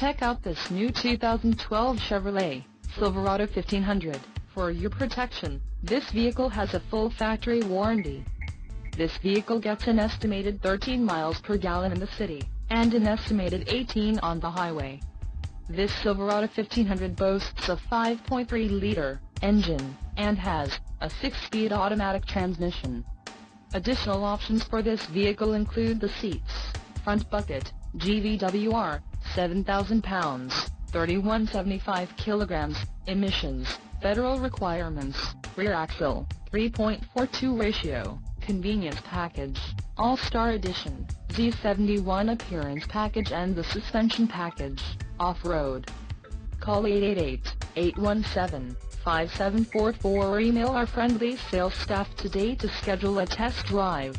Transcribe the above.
Check out this new 2012 Chevrolet Silverado 1500. For your protection, this vehicle has a full factory warranty. This vehicle gets an estimated 13 miles per gallon in the city, and an estimated 18 on the highway. This Silverado 1500 boasts a 5.3-liter engine, and has a 6-speed automatic transmission. Additional options for this vehicle include the seats, front bucket, GVWR, 7,000 pounds, 3175 kilograms, emissions, federal requirements, rear axle, 3.42 ratio, convenience package, All-Star Edition, Z71 appearance package and the suspension package, off-road. Call 888-817-5744 or email our friendly sales staff today to schedule a test drive.